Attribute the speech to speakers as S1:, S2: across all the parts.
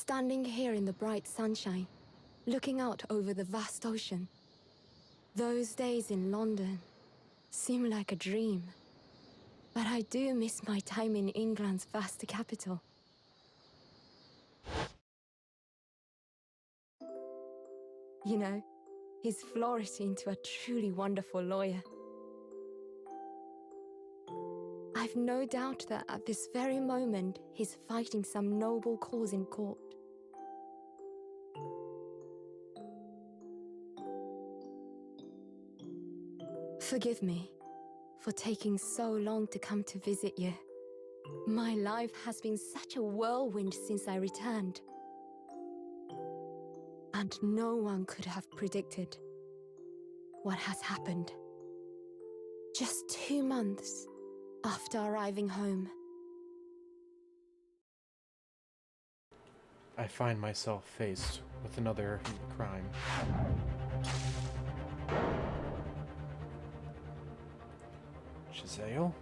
S1: standing here in the bright sunshine, looking out over the vast ocean. Those days in London seem like a dream. But I do miss my time in England's vast capital. You know, he's flourished into a truly wonderful lawyer. I've no doubt that at this very moment, he's fighting some noble cause in court. Forgive me for taking so long to come to visit you. My life has been such a whirlwind since I returned. And no one could have predicted what has happened. Just 2 months after arriving home.
S2: I find myself faced with another crime. Giselle?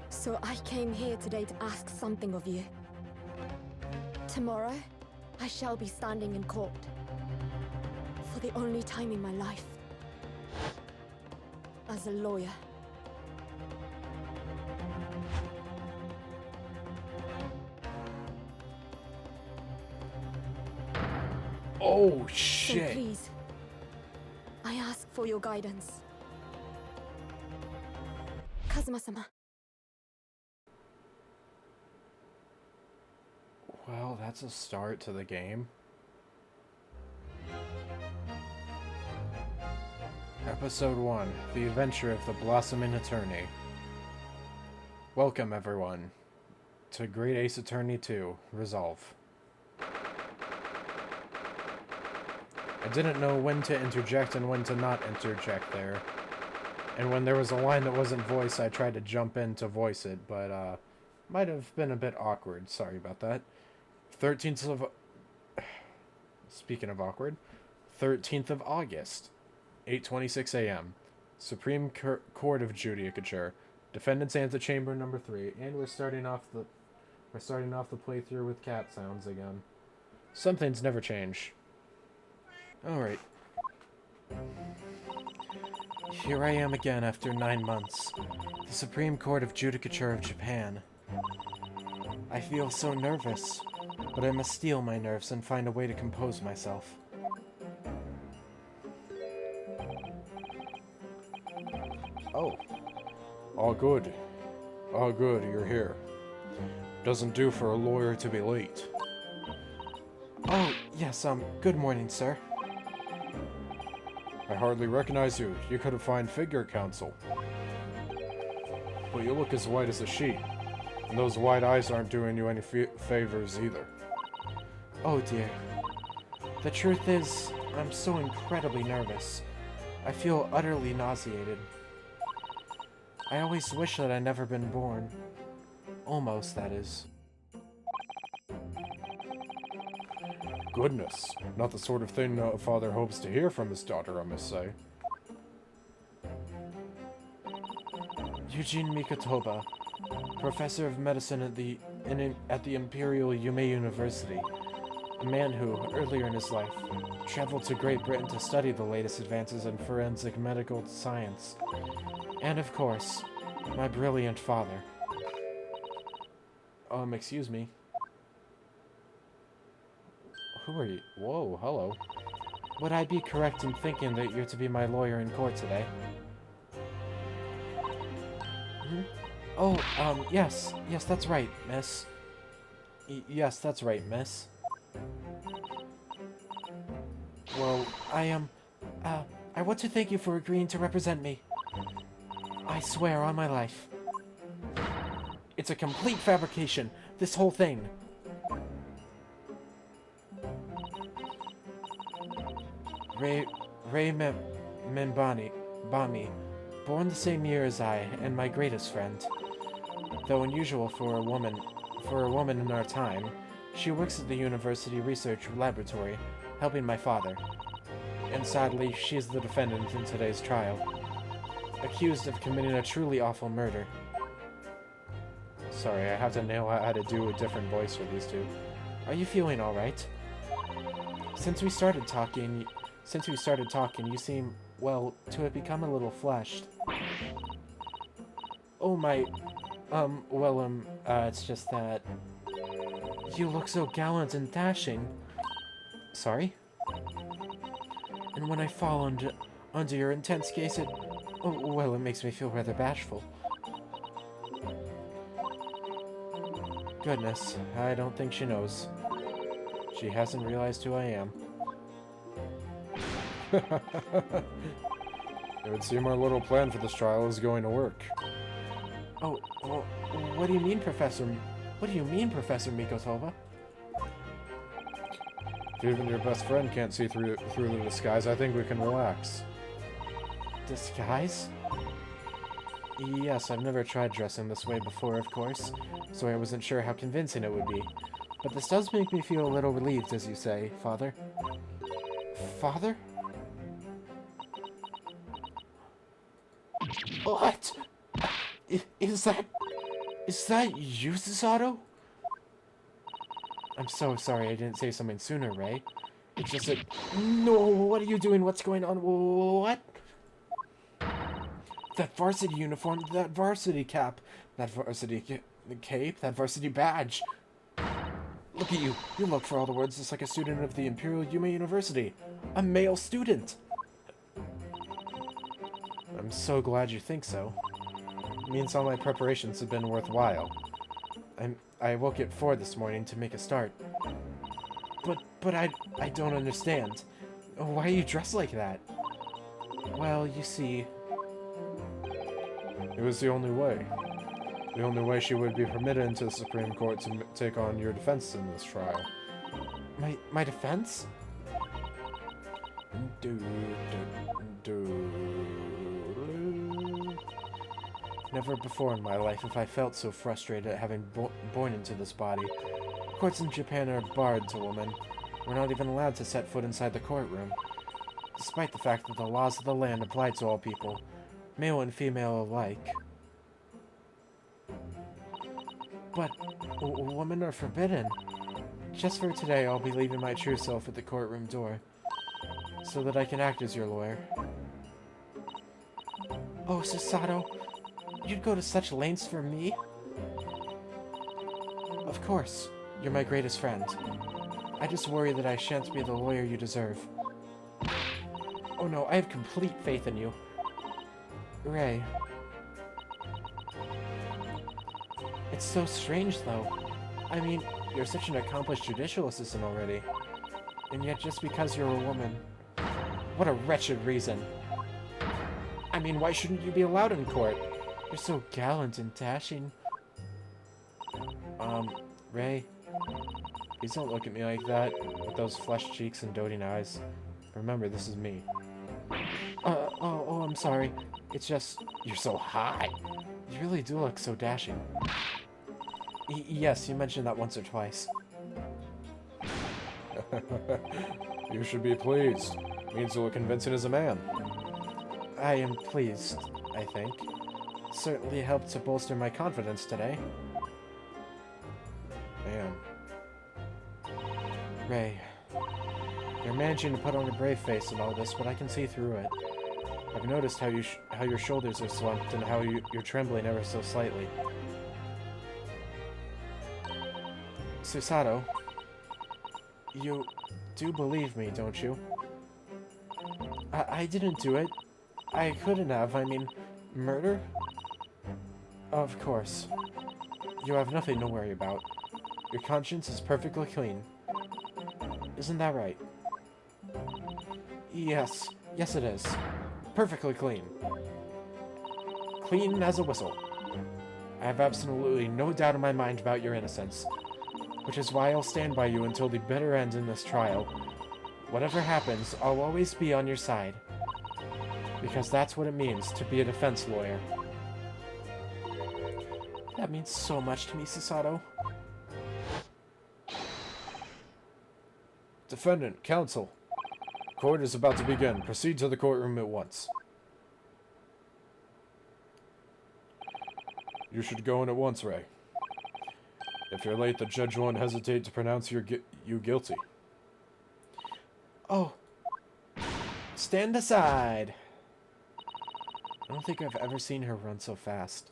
S1: So I came here today to ask something of you. Tomorrow, I shall be standing in court. For the only time in my life. As a lawyer.
S2: Oh, shit!
S1: So please, I ask for your guidance. Kazuma-sama.
S2: Well, that's a start to the game. Episode 1, The Adventure of the Blossoming Attorney. Welcome, everyone, to Great Ace Attorney 2, Resolve. I didn't know when to interject and when to not interject there. And when there was a line that wasn't voiced, I tried to jump in to voice it, but, might have been a bit awkward. Sorry about that. 13th of... Speaking of awkward, 13th of August, 8:26 a.m. Supreme Court of Judicature, Defendant's Antechamber number 3, and we're starting off the playthrough with cat sounds again. Some things never change. Alright. Here I am again after 9 months. The Supreme Court of Judicature of Japan. I feel so nervous, but I must steel my nerves and find a way to compose myself. Oh. All good. All good, you're here. Doesn't do for a lawyer to be late. Oh, yes, good morning, sir. I hardly recognize you. You could have fine figure at counsel. But you look as white as a sheet. And those white eyes aren't doing you any favors either. Oh dear. The truth is, I'm so incredibly nervous. I feel utterly nauseated. I always wish that I'd never been born. Almost, that is. Goodness, not the sort of thing a father hopes to hear from his daughter, I must say. Eugene Mikotoba, professor of medicine at the Imperial Yume University. A man who, earlier in his life, traveled to Great Britain to study the latest advances in forensic medical science. And of course, my brilliant father. Excuse me. Who are you? Whoa, hello. Would I be correct in thinking that you're to be my lawyer in court today? Hmm? Oh, yes. Yes, that's right, miss. Yes, that's right, miss. Well, I want to thank you for agreeing to represent me. I swear on my life. It's a complete fabrication, this whole thing. Ray Bami, born the same year as I, and my greatest friend. Though unusual for a woman in our time, she works at the University Research Laboratory, helping my father. And sadly, she is the defendant in today's trial, accused of committing a truly awful murder. Sorry, I have to nail how to do a different voice for these two. Are you feeling all right? Since we started talking, you seem, well, to have become a little flushed. Oh my, it's just that you look so gallant and dashing. Sorry? And when I fall under your intense gaze, it makes me feel rather bashful. Goodness, I don't think she knows. She hasn't realized who I am. It would seem our little plan for this trial is going to work. Oh, well, what do you mean, Professor? What do you mean, Professor Mikotoba? If even your best friend can't see through the disguise, I think we can relax. Disguise? Yes, I've never tried dressing this way before, of course, so I wasn't sure how convincing it would be. But this does make me feel a little relieved, as you say, Father. Father? What? Is that you, Susato? I'm so sorry I didn't say something sooner, Ray. It's just that... No, what are you doing? What's going on? What? That varsity uniform, that varsity cap, that varsity cape, that varsity badge. Look at you. You look, for all the words, just like a student of the Imperial Yume University. A male student. I'm so glad you think so. It means all my preparations have been worthwhile. I woke at 4 this morning to make a start. But I don't understand. Why are you dressed like that? Well, you see... It was the only way. The only way she would be permitted into the Supreme Court to take on your defense in this trial. My defense? Never before in my life have I felt so frustrated at having born into this body. Courts in Japan are barred to women. We're not even allowed to set foot inside the courtroom. Despite the fact that the laws of the land apply to all people, male and female alike. But women are forbidden. Just for today, I'll be leaving my true self at the courtroom door, so that I can act as your lawyer. Oh, Susato, you'd go to such lengths for me? Of course, you're my greatest friend. I just worry that I shan't be the lawyer you deserve. Oh no, I have complete faith in you. Ray. It's so strange, though. I mean, you're such an accomplished judicial assistant already. And yet just because you're a woman... What a wretched reason. I mean, why shouldn't you be allowed in court? You're so gallant and dashing. Ray, please don't look at me like that, with those flushed cheeks and doting eyes. Remember, this is me. I'm sorry. It's just, you're so hot. You really do look so dashing. Yes, you mentioned that once or twice. You should be pleased. Means you look convincing as a man. I am pleased, I think. Certainly helped to bolster my confidence today. Man. Ray, you're managing to put on a brave face and all this, but I can see through it. I've noticed how your shoulders are slumped and how you're trembling ever so slightly. Susato, you do believe me, don't you? I didn't do it. I couldn't have. I mean, murder? Of course. You have nothing to worry about. Your conscience is perfectly clean. Isn't that right? Yes. Yes, it is. Perfectly clean. Clean as a whistle. I have absolutely no doubt in my mind about your innocence, which is why I'll stand by you until the bitter end in this trial. Whatever happens, I'll always be on your side. Because that's what it means to be a defense lawyer. That means so much to me, Susato. Defendant, counsel. Court is about to begin. Proceed to the courtroom at once. You should go in at once, Ray. If you're late, the judge won't hesitate to pronounce you guilty. Oh. Stand aside. I don't think I've ever seen her run so fast.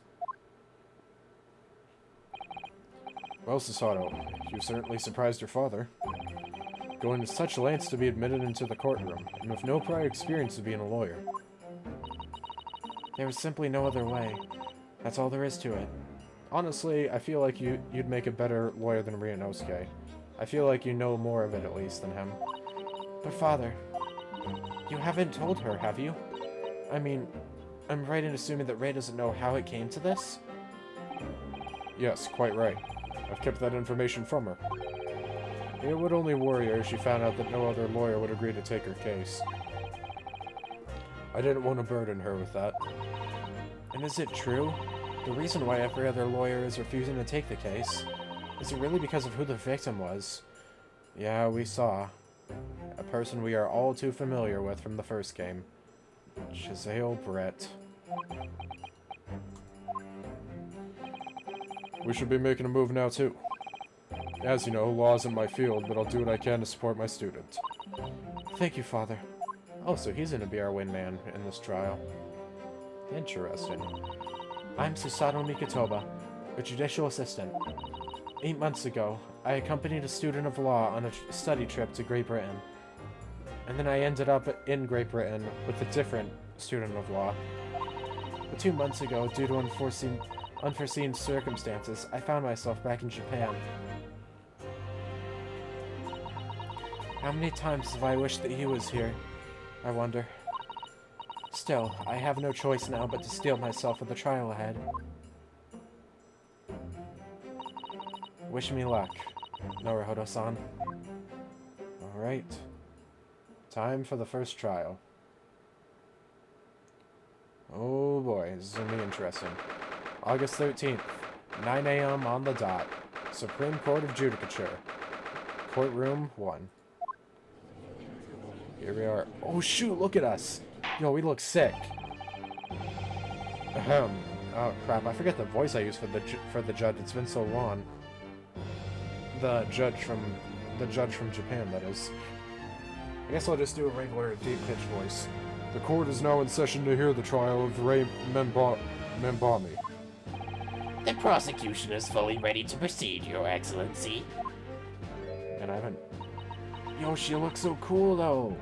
S2: Well, Susato, you certainly surprised your father. Going to such lengths to be admitted into the courtroom, and with no prior experience of being a lawyer. There was simply no other way. That's all there is to it. Honestly, I feel like you'd make a better lawyer than Ryunosuke. I feel like you know more of it, at least, than him. But father, you haven't told her, have you? I mean, I'm right in assuming that Rei doesn't know how it came to this? Yes, quite right. I've kept that information from her. It would only worry her if she found out that no other lawyer would agree to take her case. I didn't want to burden her with that. And is it true? The reason why every other lawyer is refusing to take the case? Is it really because of who the victim was? Yeah, we saw. A person we are all too familiar with from the first game. Giselle Brett. We should be making a move now, too. As you know, law isn't my field, but I'll do what I can to support my student. Thank you, Father. Oh, so he's gonna be our wingman in this trial. Interesting. I'm Susato Mikotoba, a judicial assistant. 8 months ago, I accompanied a student of law on a study trip to Great Britain. And then I ended up in Great Britain with a different student of law. But 2 months ago, due to unforeseen circumstances, I found myself back in Japan. How many times have I wished that he was here? I wonder. Still, I have no choice now but to steel myself for the trial ahead. Wish me luck, Naruhodo-san. Alright. Time for the first trial. Oh boy, this is going to be interesting. August 13th, 9 a.m. on the dot. Supreme Court of Judicature. Courtroom 1. Here we are. Oh shoot, look at us! Yo, we look sick. Ahem. Oh crap, I forget the voice I used for the judge. It's been so long. The judge from Japan, that is. I guess I'll just do a regular deep-pitched voice. The court is now in session to hear the trial of Rei Membami.
S3: The prosecution is fully ready to proceed, Your Excellency.
S2: And I haven't... Yo, she looks so cool, though!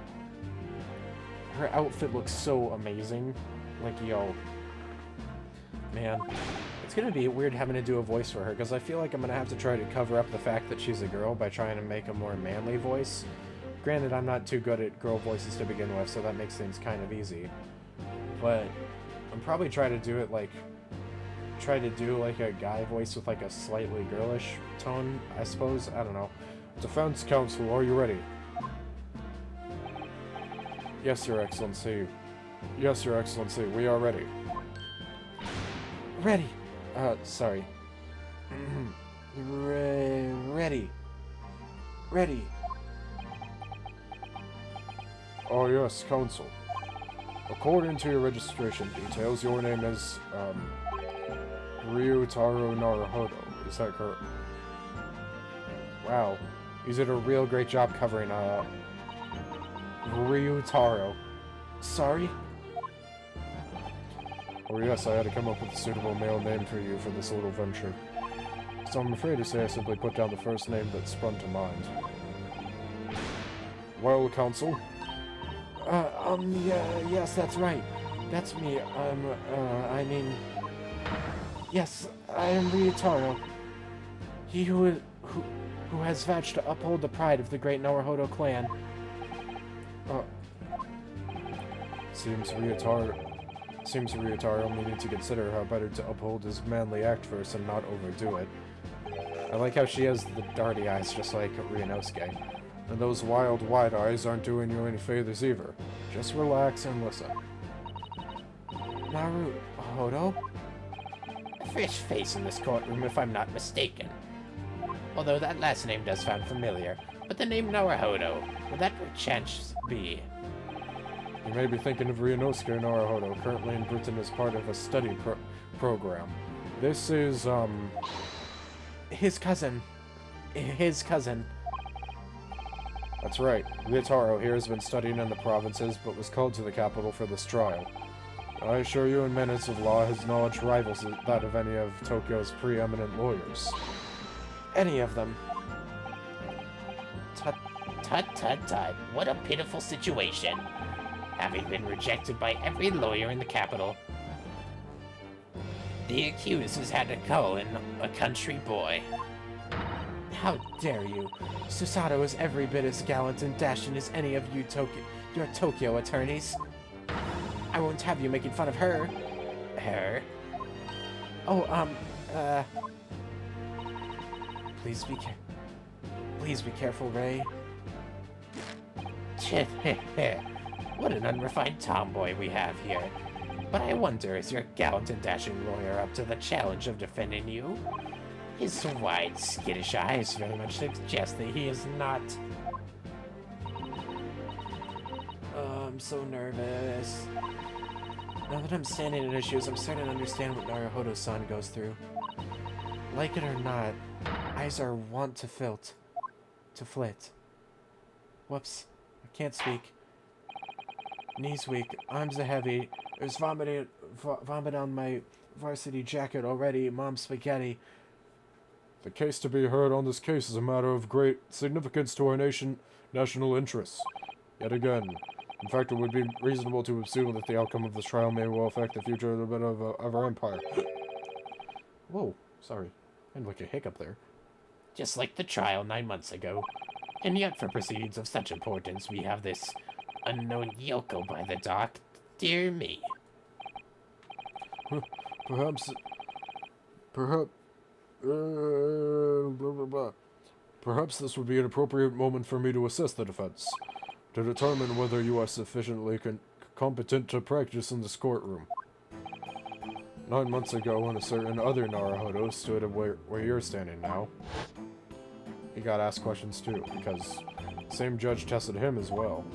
S2: Her outfit looks so amazing. Like, yo. Man. It's gonna be weird having to do a voice for her, because I feel like I'm gonna have to try to cover up the fact that she's a girl by trying to make a more manly voice. Granted, I'm not too good at girl voices to begin with, so that makes things kind of easy. But I'm probably trying to do it like... Try to do like a guy voice with like a slightly girlish tone, I suppose. I don't know. Defense counsel, are you ready? Yes, Your Excellency. Yes, Your Excellency, we are ready. Ready! Sorry. Ready. Ready. Oh yes, counsel. According to your registration details, your name is, Ryutaro Naruhodo. Is that correct? Wow. You did a real great job covering, Ryutaro. Sorry? Oh yes, I had to come up with a suitable male name for you for this little venture. So I'm afraid to say I simply put down the first name that sprung to mind. Well, counsel? Yeah, yes, that's right. That's me. I mean... Yes, I am Ryutaro. He who has vowed to uphold the pride of the great Naruhodo clan. Seems Ryutaro only needs to consider how better to uphold his manly act first and not overdo it. I like how she has the darty eyes just like Ryunosuke. And those wild, wide eyes aren't doing you any favors either. Just relax and listen. Naruhodo?
S3: Fresh face in this courtroom, if I'm not mistaken. Although that last name does sound familiar, but the name Naruhodo, would that perchance be?
S2: You may be thinking of Ryunosuke Naruhodo, currently in Britain as part of a study program. This is, his cousin. His cousin. That's right. Ryotaro here has been studying in the provinces, but was called to the capital for this trial. I assure you, in minutes of law, his knowledge rivals that of any of Tokyo's preeminent lawyers. Any of them.
S3: Tut, tut, tut, tut. What a pitiful situation. Having been rejected by every lawyer in the capital, the accused has had to call in a country boy.
S2: How dare you? Susato is every bit as gallant and dashing as any of you your Tokyo attorneys. I won't have you making fun of her.
S3: Her?
S2: Oh, Please be careful, Ray.
S3: What an unrefined tomboy we have here. But I wonder, is your gallant and dashing lawyer up to the challenge of defending you? His wide, skittish eyes very much suggest that he is not.
S2: Oh, I'm so nervous. Now that I'm standing in his shoes, I'm starting to understand what Naruhodo-san goes through. Like it or not, eyes are wont to flit. Whoops, I can't speak. Knees weak, arms are heavy. There's vomit on my varsity jacket already. Mom's spaghetti. The case to be heard on this case is a matter of great significance to our national interests. Yet again, in fact, it would be reasonable to assume that the outcome of this trial may well affect the future of our empire. Whoa, sorry. I had like a hiccup there.
S3: Just like the trial 9 months ago. And yet for proceedings of such importance, we have this unknown Yoko by the dock. Dear me.
S2: Perhaps, blah, blah, blah. Perhaps this would be an appropriate moment for me to assess the defense, to determine whether you are sufficiently competent to practice in this courtroom. 9 months ago, when a certain other Naruhodo stood where you're standing now, he got asked questions too, because the same judge tested him as well.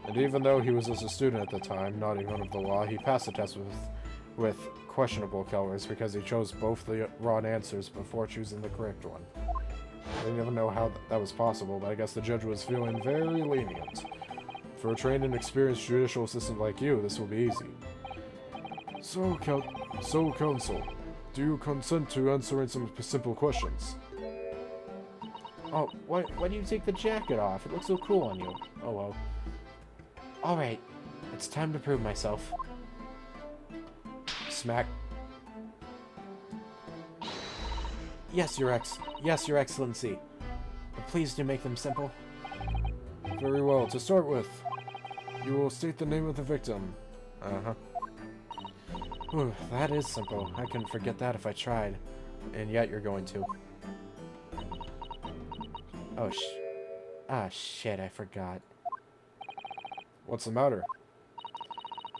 S2: And even though he was just a student at the time, not even of the law, he passed the test with questionable colors because he chose both the wrong answers before choosing the correct one. I didn't even know how that was possible, but I guess the judge was feeling very lenient. For a trained and experienced judicial assistant like you, this will be easy. So, counsel, do you consent to answering some simple questions? Oh, why do you take the jacket off? It looks so cool on you. Oh well. Alright, it's time to prove myself. Smack. Yes, Your Excellency. But please do make them simple. Very well. To start with, you will state the name of the victim. Uh-huh. Whew, that is simple. I couldn't forget that if I tried. And yet you're going to. Oh, shit, I forgot. What's the matter?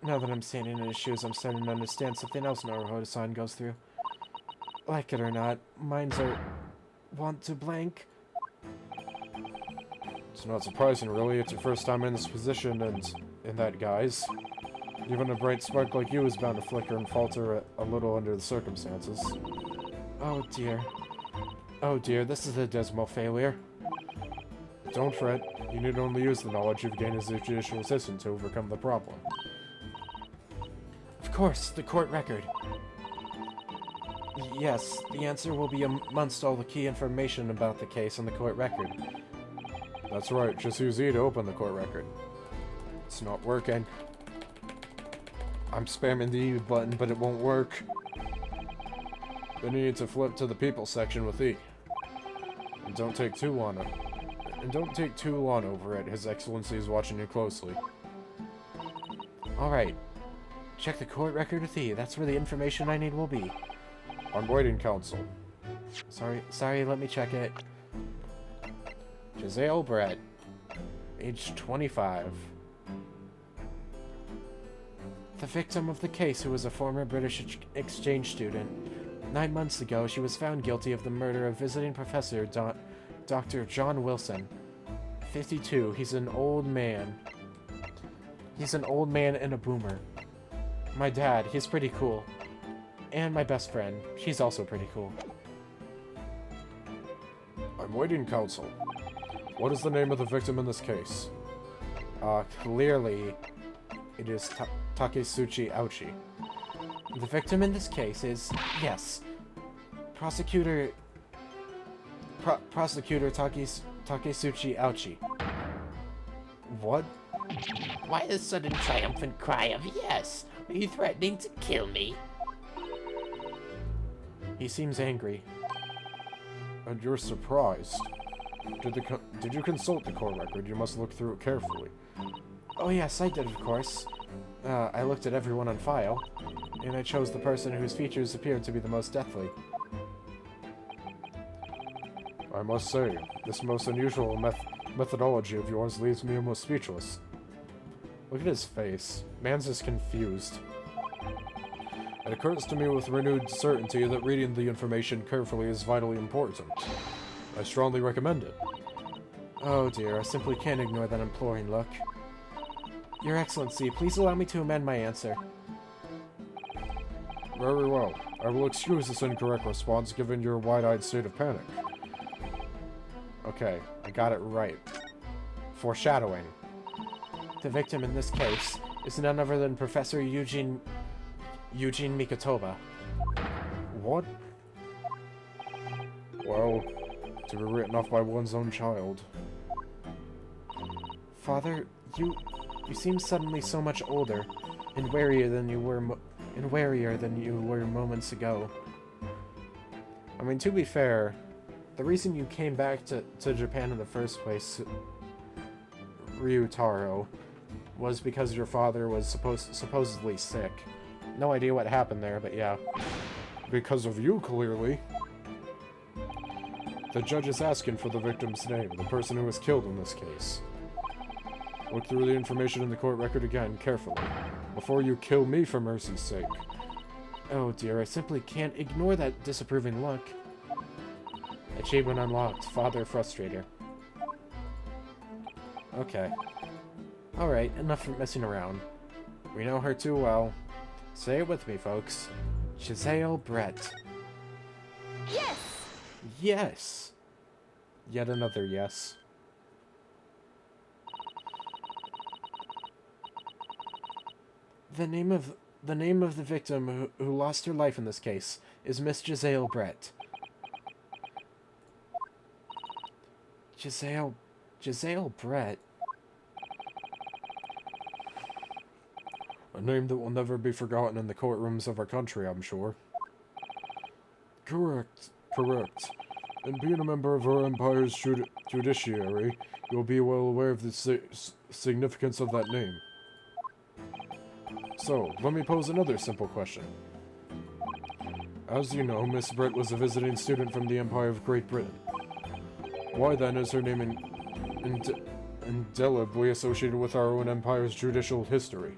S2: Now that I'm standing in his shoes, I'm starting to understand something else Naruhodo-san goes through. Like it or not, minds are want to blank. It's not surprising, really. It's your first time in this position and in that guise. Even a bright spark like you is bound to flicker and falter a little under the circumstances. Oh dear. Oh dear, this is a dismal failure. Don't fret. You need only use the knowledge you've gained as a judicial assistant to overcome the problem. Of course, the court record. Yes, the answer will be amongst all the key information about the case in the court record. That's right, just use E to open the court record. It's not working. I'm spamming the E button, but it won't work. Then you need to flip to the people section with E. And don't take too long over it. His Excellency is watching you closely. Alright. Check the court record with E. That's where the information I need will be. I'm waiting, counsel. Sorry, let me check it. Giselle Brett. Age 25. The victim of the case, who was a former British exchange student. 9 months ago, she was found guilty of the murder of visiting professor Dr. John Wilson. 52. He's an old man. He's an old man and a boomer. My dad, he's pretty cool. And my best friend. She's also pretty cool. I'm waiting, counsel. What is the name of the victim in this case? Clearly, it is Takesuchi Ouchi. The victim in this case is, yes, Prosecutor Takesuchi Ouchi. What?
S3: Why the sudden triumphant cry of yes? Are you threatening to kill me?
S2: He seems angry.
S4: And you're surprised. Did you consult the court record? You must look through it carefully.
S2: Oh yes, I did, of course. I looked at everyone on file, and I chose the person whose features appeared to be the most deathly.
S4: I must say, this most unusual methodology of yours leaves me almost speechless.
S2: Look at his face. Man's just confused.
S4: It occurs to me with renewed certainty that reading the information carefully is vitally important. I strongly recommend it.
S2: Oh dear, I simply can't ignore that imploring look. Your Excellency, please allow me to amend my answer.
S4: Very well. I will excuse this incorrect response given your wide-eyed state of panic.
S2: Okay, I got it right. Foreshadowing. The victim in this case is none other than Professor Eugene Mikotoba.
S4: What? Well, to be written off by one's own child.
S2: Father, you seem suddenly so much older and warier than you were moments ago. I mean, to be fair, the reason you came back to Japan in the first place, Ryutaro, was because your father was supposedly sick. No idea what happened there, but yeah.
S4: Because of you, clearly. The judge is asking for the victim's name, the person who was killed in this case. Look through the information in the court record again, carefully, before you kill me for mercy's sake.
S2: Oh dear, I simply can't ignore that disapproving look. Achievement unlocked, Father Frustrator. Okay. Alright, enough from messing around. We know her too well. Say it with me, folks. Giselle Brett.
S1: Yes!
S2: Yes! Yet another yes. The name of the victim who lost her life in this case is Miss Giselle Brett. Giselle Brett?
S4: A name that will never be forgotten in the courtrooms of our country, I'm sure. Correct. And being a member of our empire's judiciary, you'll be well aware of the significance of that name. So, let me pose another simple question. As you know, Miss Brett was a visiting student from the Empire of Great Britain. Why then is her name indelibly associated with our own empire's judicial history?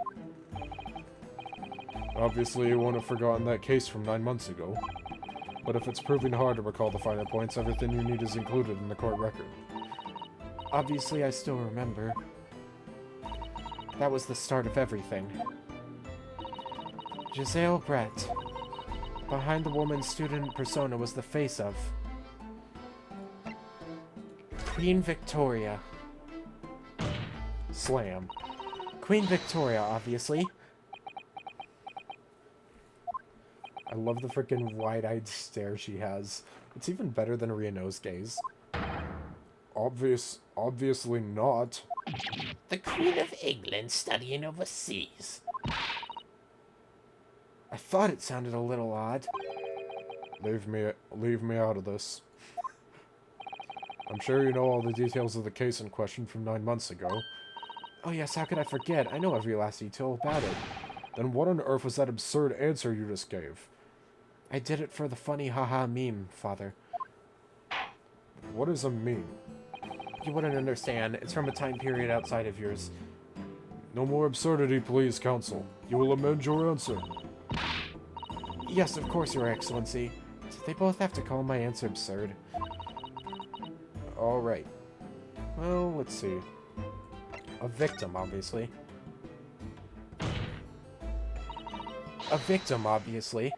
S4: Obviously, you won't have forgotten that case from 9 months ago. But if it's proving hard to recall the finer points, everything you need is included in the court record.
S2: Obviously, I still remember. That was the start of everything. Giselle Brett. Behind the woman student persona was the face of Queen Victoria. Slam. Queen Victoria, obviously. I love the freaking wide-eyed stare she has. It's even better than Riono's gaze.
S4: Obviously not.
S3: The Queen of England studying overseas.
S2: I thought it sounded a little odd.
S4: Leave me out of this. I'm sure you know all the details of the case in question from 9 months ago.
S2: Oh yes, how could I forget? I know every last detail about it.
S4: Then what on earth was that absurd answer you just gave?
S2: I did it for the funny haha meme, Father.
S4: What is a meme?
S2: You wouldn't understand. It's from a time period outside of yours.
S4: No more absurdity, please, Counsel. You will amend your answer.
S2: Yes, of course, Your Excellency. They both have to call my answer absurd. Alright. Well, let's see. A victim, obviously. A victim, obviously.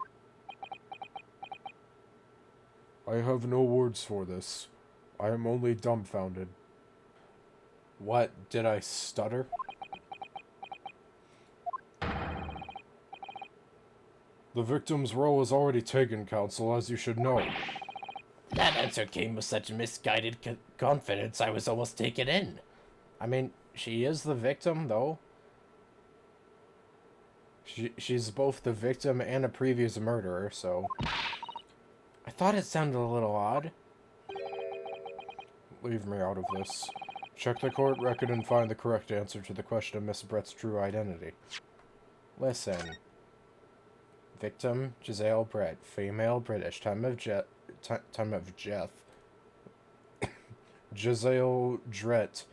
S4: I have no words for this. I am only dumbfounded.
S2: What? Did I stutter?
S4: The victim's role is already taken, Counsel, as you should know.
S3: That answer came with such misguided confidence I was almost taken in.
S2: I mean, she is the victim, though. She's both the victim and a previous murderer, so... I thought it sounded a little odd.
S4: Leave me out of this. Check the court record and find the correct answer to the question of Miss Brett's true identity.
S2: Listen. Victim, Giselle Brett. Female, British. Time of death. Giselle Drett.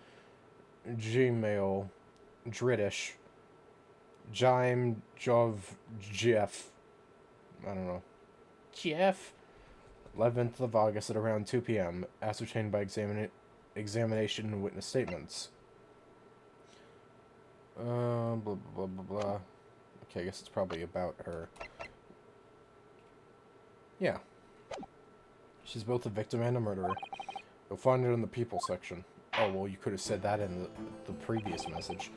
S2: Gmail. British. Jime Jov Jeff. I don't know.
S3: Jeff?
S2: 11th of August at around 2 p.m. Ascertained by examination and witness statements. Blah, blah, blah, blah, blah. Okay, I guess it's probably about her. Yeah. She's both a victim and a murderer. You'll find it in the people section. Oh, well, you could have said that in the previous message.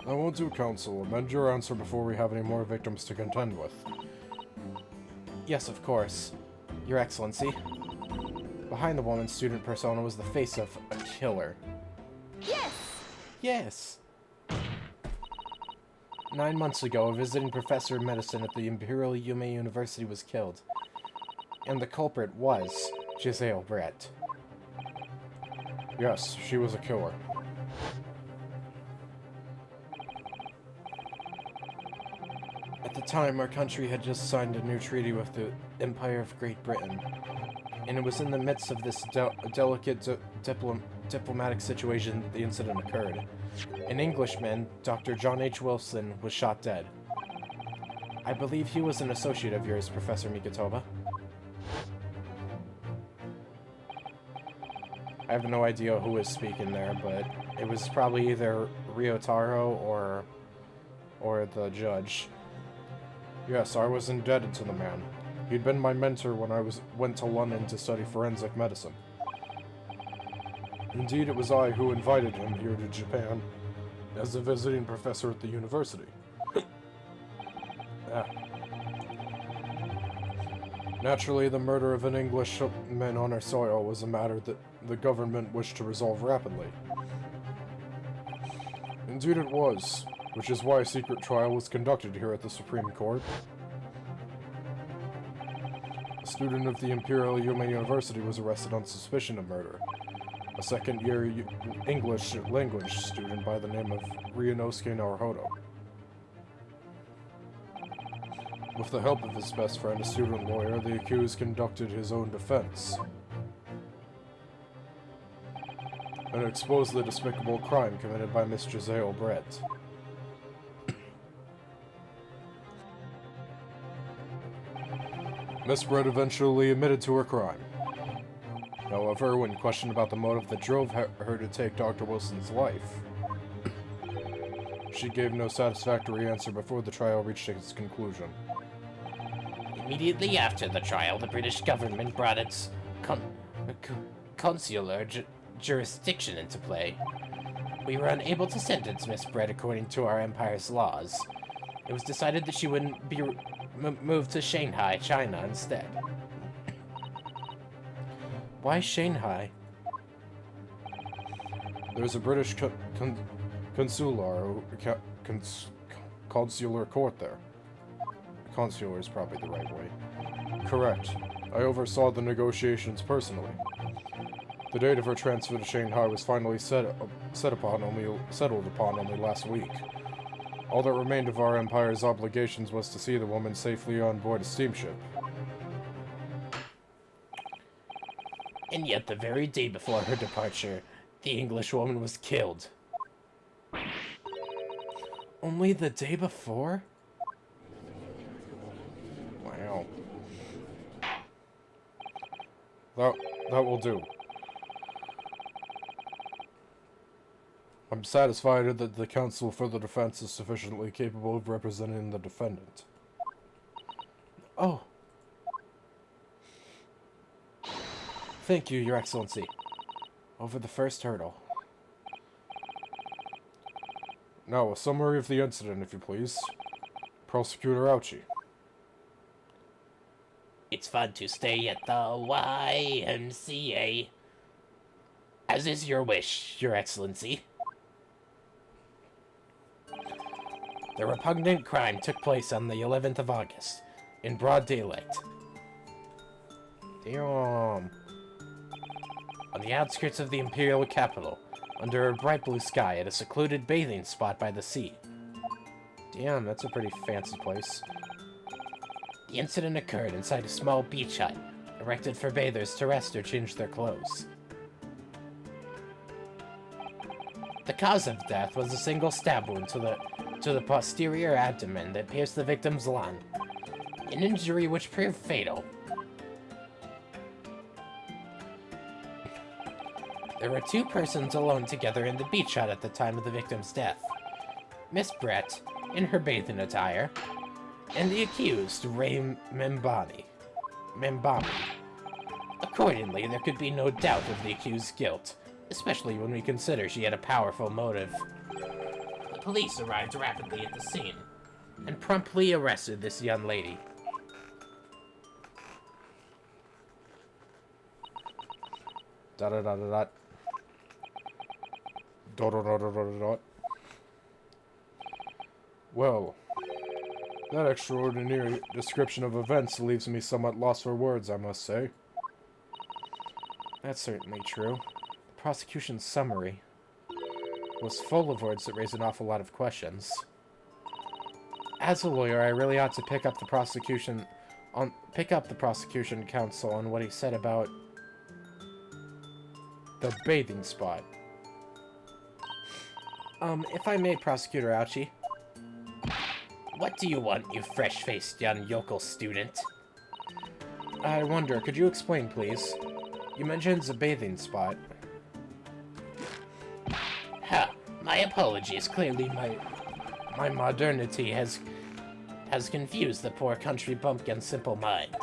S4: I won't do, Counsel. Amend your answer before we have any more victims to contend with.
S2: Yes, of course. Your Excellency. Behind the woman student persona was the face of a killer.
S1: Yes!
S2: Yes! 9 months ago, a visiting professor of medicine at the Imperial Yume University was killed. And the culprit was Giselle Brett.
S4: Yes, she was a killer.
S2: At the time, our country had just signed a new treaty with the Empire of Great Britain. And it was in the midst of this delicate diplomatic situation that the incident occurred. An Englishman, Dr. John H. Wilson, was shot dead. I believe he was an associate of yours, Professor Mikotoba. I have no idea who was speaking there, but it was probably either Ryotaro or the judge.
S4: Yes, I was indebted to the man. He'd been my mentor when I went to London to study forensic medicine. Indeed, it was I who invited him here to Japan as a visiting professor at the university. Naturally, the murder of an Englishman on our soil was a matter that the government wished to resolve rapidly. Indeed it was, which is why a secret trial was conducted here at the Supreme Court. A student of the Imperial Yume University was arrested on suspicion of murder. A second-year English language student by the name of Ryunosuke Naruhodo. With the help of his best friend, a student lawyer, the accused conducted his own defense and exposed the despicable crime committed by Miss Giselle Brett. Miss Brett eventually admitted to her crime. However, when questioned about the motive that drove her to take Dr. Wilson's life, she gave no satisfactory answer before the trial reached its conclusion.
S3: Immediately after the trial, the British government brought its consular jurisdiction into play. We were unable to sentence Miss Brett according to our empire's laws. It was decided that she wouldn't be moved to Shanghai, China instead.
S2: Why Shanghai?
S4: There's a British consular court there. Consular is probably the right way. Correct. I oversaw the negotiations personally. The date of her transfer to Shanghai was finally settled upon only last week. All that remained of our empire's obligations was to see the woman safely on board a steamship.
S3: And yet the very day before her departure, the Englishwoman was killed.
S2: Only the day before?
S4: Wow. That will do. I'm satisfied that the counsel for the defense is sufficiently capable of representing the defendant.
S2: Oh. Thank you, Your Excellency. Over the first hurdle.
S4: Now, a summary of the incident, if you please. Prosecutor Ouchie.
S3: It's fun to stay at the YMCA. As is your wish, Your Excellency. The repugnant crime took place on the 11th of August, in broad daylight.
S2: Damn.
S3: On the outskirts of the imperial capital, under a bright blue sky at a secluded bathing spot by the sea.
S2: Damn, that's a pretty fancy place.
S3: The incident occurred inside a small beach hut, erected for bathers to rest or change their clothes. The cause of death was a single stab wound to the posterior abdomen that pierced the victim's lung, an injury which proved fatal. There were two persons alone together in the beach hut at the time of the victim's death. Miss Brett, in her bathing attire, and the accused, Ray Membami. Accordingly, there could be no doubt of the accused's guilt, especially when we consider she had a powerful motive. The police arrived rapidly at the scene, and promptly arrested this young lady.
S2: Dot dot dot dot dot.
S4: Dot dot dot dot dot dot. Well, that extraordinary description of events leaves me somewhat lost for words, I must say.
S2: That's certainly true. The prosecution's summary was full of words that raised an awful lot of questions. As a lawyer, I really ought to pick up the prosecution counsel on what he said about the bathing spot. If I may, Prosecutor Ouchie.
S3: What do you want, you fresh-faced young yokel student?
S2: I wonder, could you explain, please? You mentioned a bathing spot.
S3: Huh, my apologies. Clearly my modernity has confused the poor country bumpkin's simple mind.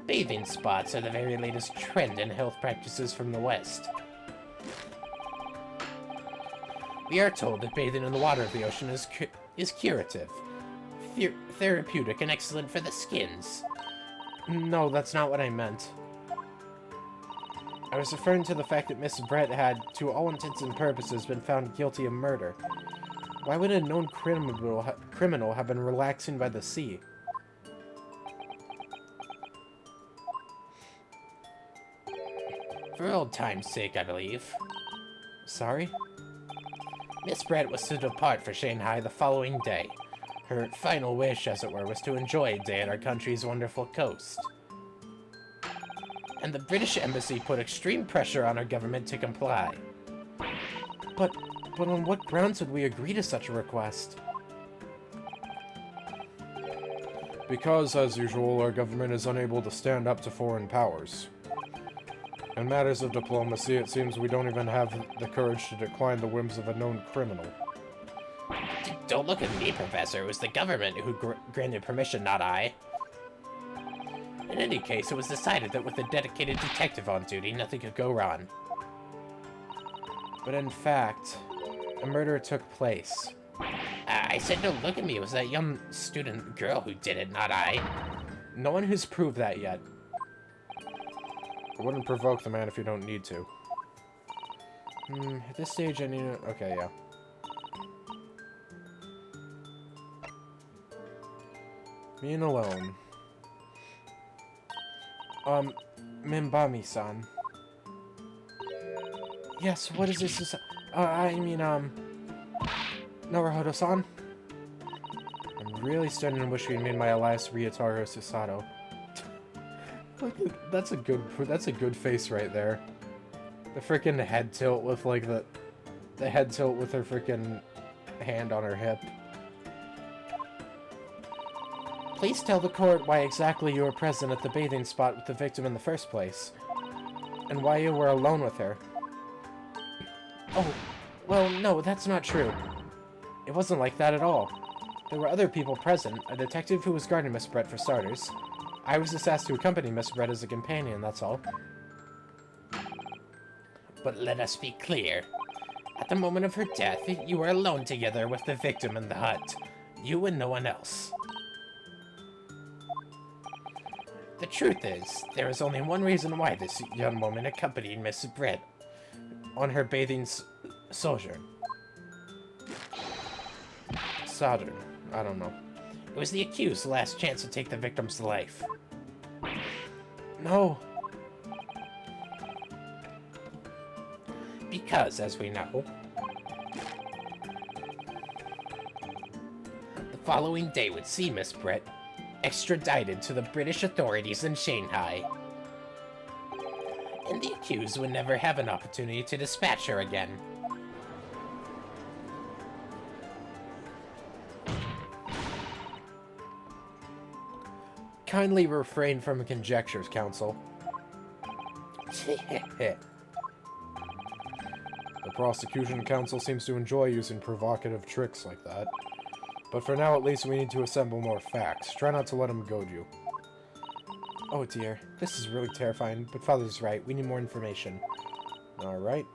S3: Bathing spots are the very latest trend in health practices from the West. We are told that bathing in the water of the ocean is curative, therapeutic, and excellent for the skins.
S2: No, that's not what I meant. I was referring to the fact that Miss Brett had, to all intents and purposes, been found guilty of murder. Why would a known criminal have been relaxing by the sea?
S3: For old time's sake, I believe.
S2: Sorry?
S3: Miss Brett was to depart for Shanghai the following day. Her final wish, as it were, was to enjoy a day at our country's wonderful coast. And the British Embassy put extreme pressure on our government to comply.
S2: But on what grounds would we agree to such a request?
S4: Because, as usual, our government is unable to stand up to foreign powers. In matters of diplomacy, it seems we don't even have the courage to decline the whims of a known criminal.
S3: Don't look at me, Professor. It was the government who granted permission, not I. In any case, it was decided that with a dedicated detective on duty, nothing could go wrong.
S2: But in fact, a murder took place.
S3: I said don't look at me. It was that young student girl who did it, not I.
S2: No one has proved that yet.
S4: I wouldn't provoke the man if you don't need to.
S2: At this stage I need to... Okay, yeah. Being alone. Membami-san. Yes, what is this? Naruhodo-san? I'm really starting to wish we made my Elias Ryotaro Susato. That's a good face right there. The freaking head tilt with like the head tilt with her freaking hand on her hip. Please tell the court why exactly you were present at the bathing spot with the victim in the first place, and why you were alone with her. Oh, well, no, that's not true. It wasn't like that at all. There were other people present, a detective who was guarding Miss Brett for starters. I was just asked to accompany Miss Brett as a companion, that's all.
S3: but let us be clear. At the moment of her death, you were alone together with the victim in the hut. You and no one else. The truth is, there is only one reason why this young woman accompanied Miss Brett on her bathing sojourn.
S2: Sojourn. I don't know.
S3: It was the accused's last chance to take the victim's life.
S2: No.
S3: Because, as we know, the following day would see Miss Brett extradited to the British authorities in Shanghai. And the accused would never have an opportunity to dispatch her again.
S2: Kindly refrain from conjectures, Counsel. The prosecution counsel seems to enjoy using provocative tricks like that. But for now, at least, we need to assemble more facts. Try not to let him goad you. Oh dear, this is really terrifying, but Father's right. We need more information. Alright.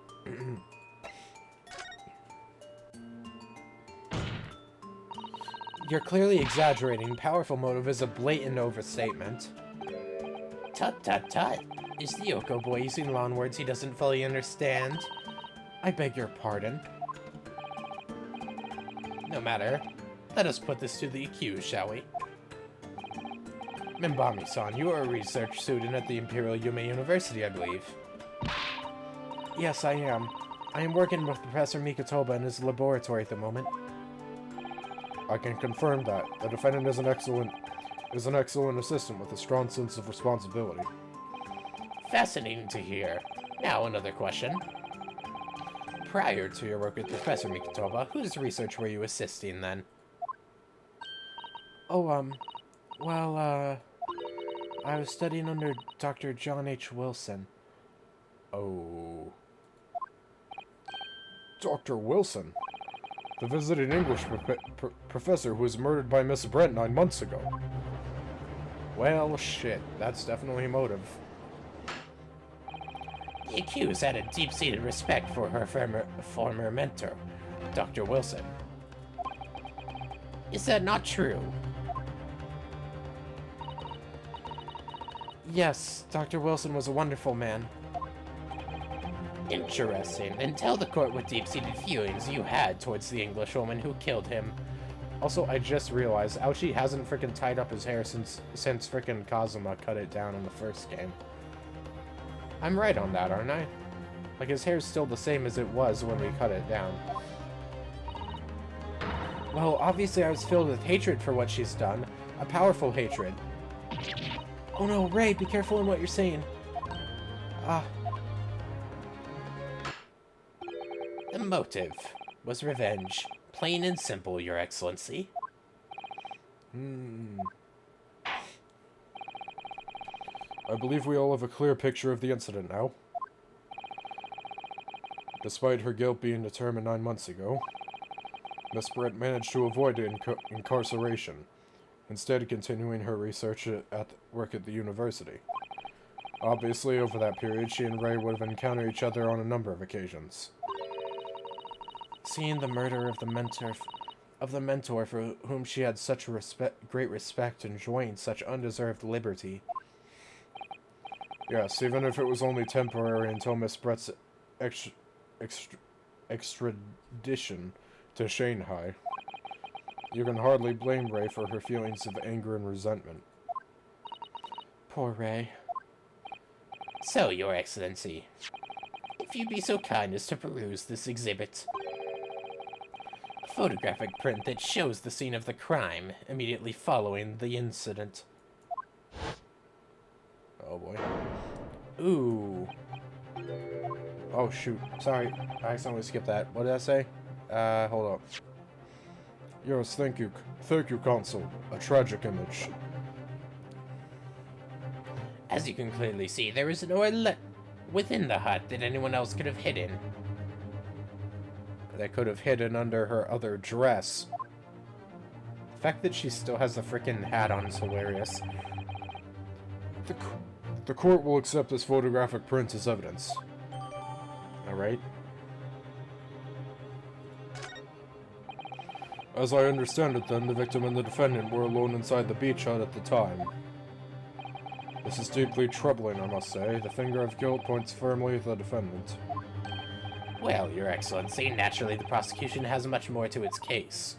S2: You're clearly exaggerating. Powerful motive is a blatant overstatement.
S3: Tut tut tut. Is the Yoko boy using lawn words he doesn't fully understand?
S2: I beg your pardon.
S3: No matter. Let us put this to the accused, shall we?
S2: Mimbami-san, you are a research student at the Imperial Yume University, I believe. Yes, I am. I am working with Professor Mikotoba in his laboratory at the moment. I can confirm that. The defendant is an excellent assistant with a strong sense of responsibility.
S3: Fascinating to hear. Now another question. Prior to your work with Professor Mikotoba, whose research were you assisting then?
S2: Oh, well, I was studying under Dr. John H. Wilson.
S4: Oh. Dr. Wilson? The visiting English professor who was murdered by Miss Brent 9 months ago.
S2: Well, shit. That's definitely a motive.
S3: The accused had a deep-seated respect for her former mentor, Dr. Wilson. Is that not true?
S2: Yes, Dr. Wilson was a wonderful man.
S3: Interesting. Then tell the court what deep-seated feelings you had towards the English woman who killed him.
S2: Also, I just realized Aoshi hasn't frickin' tied up his hair since frickin' Kazuma cut it down in the first game. I'm right on that, aren't I? Like, his hair's still the same as it was when we cut it down. Well, obviously I was filled with hatred for what she's done. A powerful hatred. Oh no, Ray, be careful in what you're saying. Ah.
S3: The motive was revenge. Plain and simple, Your Excellency.
S4: I believe we all have a clear picture of the incident now. Despite her guilt being determined 9 months ago, Miss Brett managed to avoid incarceration, instead continuing her research at work at the university. Obviously, over that period, she and Ray would have encountered each other on a number of occasions.
S2: Seeing the murder of the mentor for whom she had such great respect, enjoying such undeserved liberty.
S4: Yes, even if it was only temporary until Miss Brett's extradition to Shanghai. You can hardly blame Ray for her feelings of anger and resentment.
S2: Poor Ray.
S3: So, Your Excellency, if you'd be so kind as to peruse this exhibit. A photographic print that shows the scene of the crime immediately following the incident.
S4: Oh boy.
S2: Ooh. Oh shoot. Sorry. I accidentally skipped that. What did I say? Hold up.
S4: Yes, thank you. Thank you, Consul. A tragic image.
S3: As you can clearly see, there is no outlet within the hut that anyone else could have hidden.
S2: That could have hidden under her other dress. The fact that she still has the frickin' hat on is hilarious.
S4: The court will accept this photographic print as evidence.
S2: right?
S4: As I understand it then, the victim and the defendant were alone inside the beach hut at the time. This is deeply troubling, I must say. The finger of guilt points firmly at the defendant.
S3: Well, Your Excellency, naturally the prosecution has much more to its case.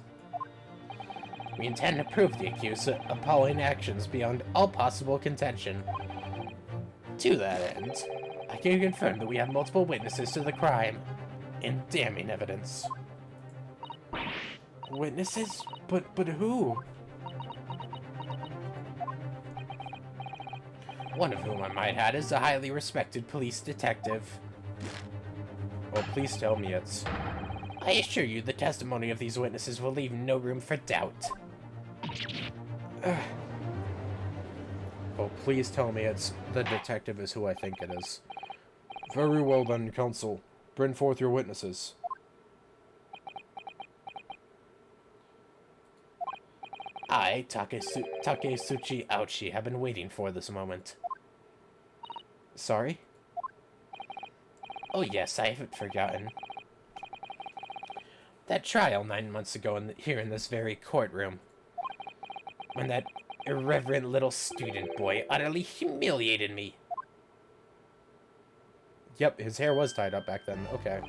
S3: We intend to prove the accused's appalling actions beyond all possible contention. To that end, I can confirm that we have multiple witnesses to the crime, and damning evidence.
S2: Witnesses? But who?
S3: One of whom, I might add, is a highly respected police detective.
S2: Oh, please tell me it's...
S3: I assure you the testimony of these witnesses will leave no room for doubt.
S2: Oh, please tell me it's... the detective is who I think it is.
S4: Very well then, counsel. Bring forth your witnesses.
S3: I, Takesuchi Ouchi, have been waiting for this moment.
S2: Sorry?
S3: Oh yes, I haven't forgotten. That trial 9 months ago here in this very courtroom. When that irreverent little student boy utterly humiliated me.
S2: Yep, his hair was tied up back then. Okay.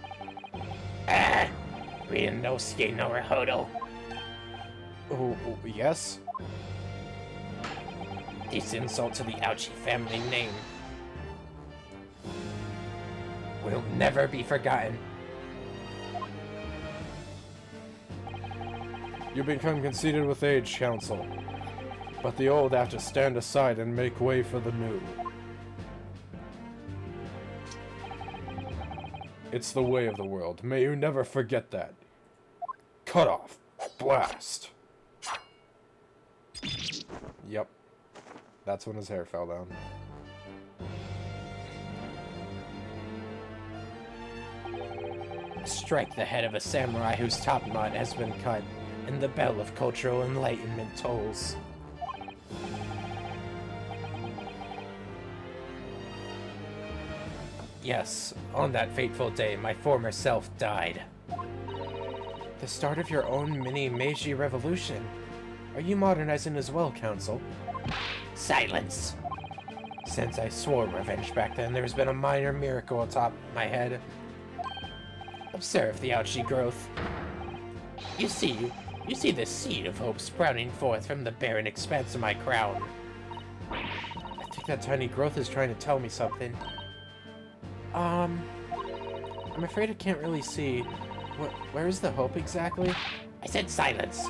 S3: Ah! Ryunosuke Naruhodo.
S2: Oh, yes?
S3: This insult to the Ouchi family name will never be forgotten.
S4: You become conceited with age, counsel. But the old have to stand aside and make way for the new. It's the way of the world. May you never forget that. Cut off. Blast.
S2: Yep. That's when his hair fell down.
S3: Strike the head of a samurai whose top knot has been cut, and the bell of cultural enlightenment tolls. Yes, on that fateful day, my former self died.
S2: The start of your own mini Meiji revolution. Are you modernizing as well, Counsel?
S3: Silence!
S2: Since I swore revenge back then, there's been a minor miracle atop my head.
S3: Observe the Ouchi growth. You see the seed of hope sprouting forth from the barren expanse of my crown.
S2: I think that tiny growth is trying to tell me something. I'm afraid I can't really see. Where is the hope exactly?
S3: I said silence.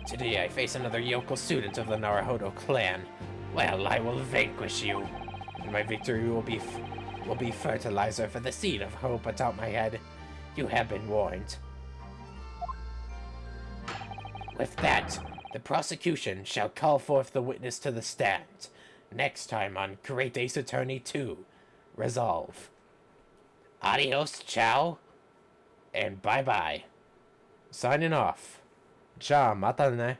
S3: Today I face another yokel student of the Naruhodo clan. Well, I will vanquish you, and my victory will be fertilizer for the seed of hope atop my head. You have been warned. With that, the prosecution shall call forth the witness to the stand. Next time on Great Ace Attorney 2, Resolve. Adios, ciao, and bye-bye.
S2: Signing off. Ja, mata ne.